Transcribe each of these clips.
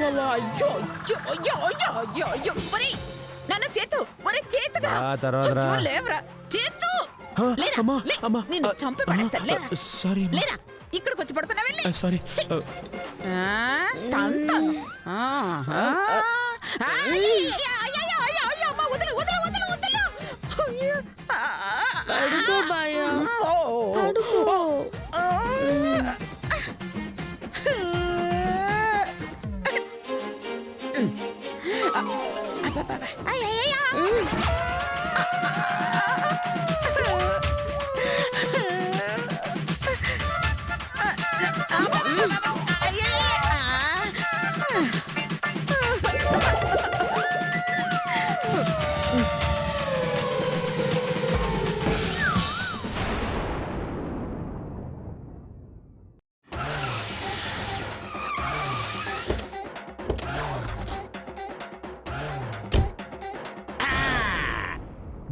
నాన్న చేతు చేతుగా లేవరా చేతు నిన్ను చంపి పడేస్తాను లేరా ఇక్కడికి వచ్చి పడుకున్నా వెళ్ళి అడుగు బాయా అడుగు.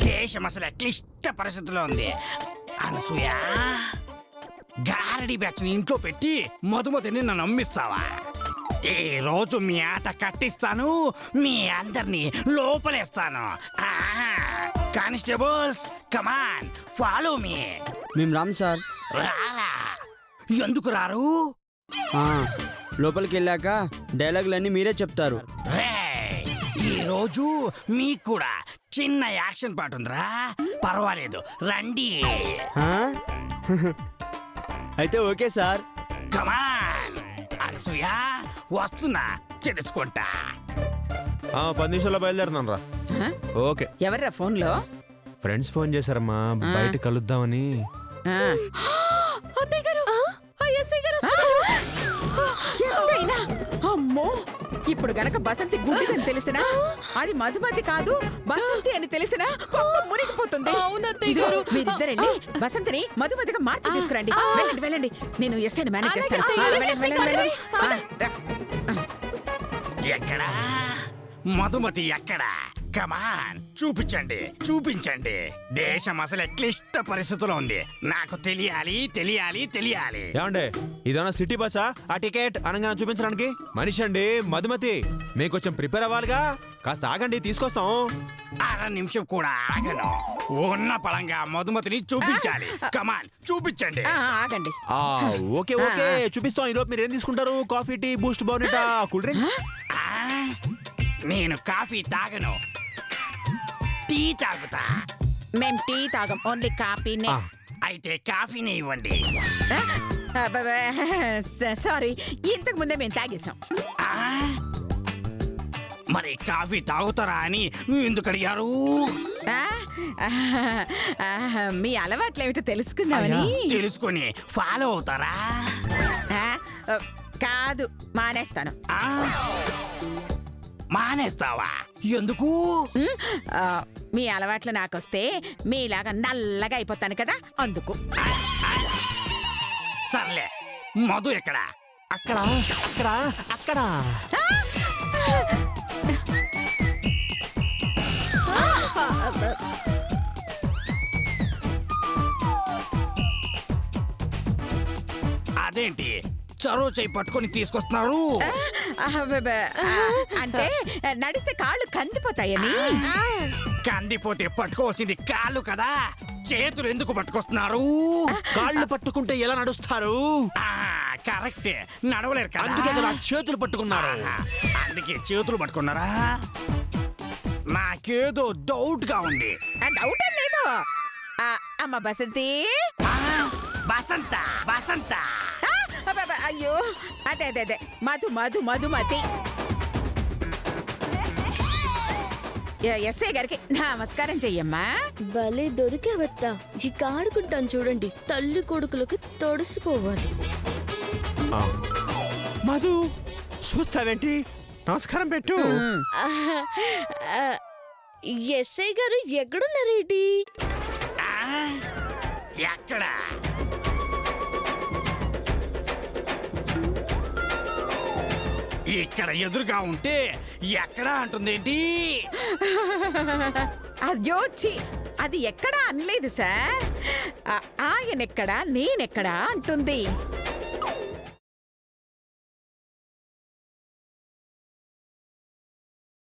దేశం అసలు క్లిష్ట పరిస్థితిలో ఉంది. అనసూయ, గారడి బ్యాచ్ని ఇంట్లో పెట్టి మధుమతిని నన్ను నమ్మిస్తావా? ఈ రోజు మీ ఆట కట్టిస్తాను, మీ అందరినీ లోపలేస్తాను. Constables, come on follow me. మేము రామ్ సార్. రారా? ఎందుకు రారు? లోపలికి వెళ్ళాక డైలాగులన్నీ మీరే చెప్తారు. ఈ రోజు మీకు కూడా చిన్న యాక్షన్ పాట ఉందిరా, పర్వాలేదు రండి. అయితే ఓకే సార్. కమాన్. అనసూయ వస్తున్నా, తెలుసుకుంటా. 10 నిమిషాల్లో బయలుదేరుతాను రా. ఓకే. ఎవర్రా ఫోన్ లో? ఫ్రెండ్స్ ఫోన్ చేశారమ్మా, బయట కలుద్దామని. అమ్మో, ఇప్పుడు గనక బసంతి గుడ్డిదని తెలిసినా, అది మధుమతి కాదు బసంతి అని తెలిసినా మునిగిపోతుంది. మీరిద్దరండి బసంతిని మధుమతిగా మార్చి తీసుకురండి. వెళ్ళండి వెళ్ళండి, నేను ఎస్ఐని మేనేజ్ చేస్తాను. ఎక్కడా మధుమతి? ఎక్కడా? కమాన్ చూపించండి, చూపించండి. దేశం అసలే క్లిష్ట పరిస్థితిలో ఉంది. నాకు తెలియాలి తెలియాలి తెలియాలి. ఏమండే, ఇదేనా సిటీ బస్సా? ఆ టికెట్ అనగానే చూపించడానికి? మనిషి అండి మధుమతి, మీకు కొంచెం ప్రిపేర్ అవ్వాలిగా. కాస్త ఆగండి, తీసుకొస్తాం. 1/2 నిమిషం కూడా ఆగను. ఉన్న పళంగా మధుమతిని చూపించాలి. కమాన్ చూపించండి. ఆగండి. ఓకే ఓకే చూపిస్తాం. ఈరోజు మీరు ఏం తీసుకుంటారు? Coffee, tea, Boost, Bournvita, cool drink? నేను కాఫీ తాగను, టీ తాగుతా. మేం టీ తాగం, ఓన్లీ కాఫీనే. అయితే కాఫీనే ఇవ్వండి. సారీ, ఇంతకు ముందే మేము తాగేసాం. మరి కాఫీ తాగుతారా అని ఎందుకు అడిగారు? మీ అలవాట్లేమిటో తెలుసుకుందామని. తెలుసుకొని ఫాలో అవుతారా? కాదు, మానేస్తాను. మానేస్తావా? ఎందుకు? మీ అలవాట్లు నాకొస్తే మీలాగా నల్లగా అయిపోతాను కదా, అందుకు. సర్లే, మధు ఎక్కడా? అక్కడ అక్కడ అక్కడ. అదేంటి చరో చేయి పట్టుకొని తీసుకొస్తున్నారు? అంటే నడిస్తే కాళ్ళు కందిపోతాయని. కందిపోతే పట్టుకోవాల్సింది కాళ్ళు కదా, చేతులు ఎందుకు పట్టుకొస్తున్నారు? కాళ్ళు పట్టుకుంటే ఎలా నడుస్తారు? కరెక్టే, నడవలేరు కదా, అందుకే కదా చేతులు పట్టుకున్నారు. అందుకే చేతులు పట్టుకున్నారా? నాకేదో డౌట్ గా ఉంది. డౌట్ లేదు. అమ్మ బసంతి. బసంత బసంత. అయ్యో, అదే అదే అదే మధు మధు మధుమతి. ఎస్ఐ గారికి నమస్కారం చెయ్యమ్మా. భలే దొరికేవత్తా. ఇక ఆడుకుంటాను చూడండి, తల్లి కొడుకులకి తొడిసిపోవాలి. మధు చూస్తావేంటి? నమస్కారం పెట్టు. ఎస్ఐ గారు ఎక్కడున్నారేంటి? ఎక్కడ? ఇక్కడ ఎదురుగా ఉంటే ఎక్కడా అంటుందేంటి? అయ్యోచ్చి, అది ఎక్కడా అనలేదు సార్. ఆయన ఎక్కడా నేనెక్కడా అంటుంది.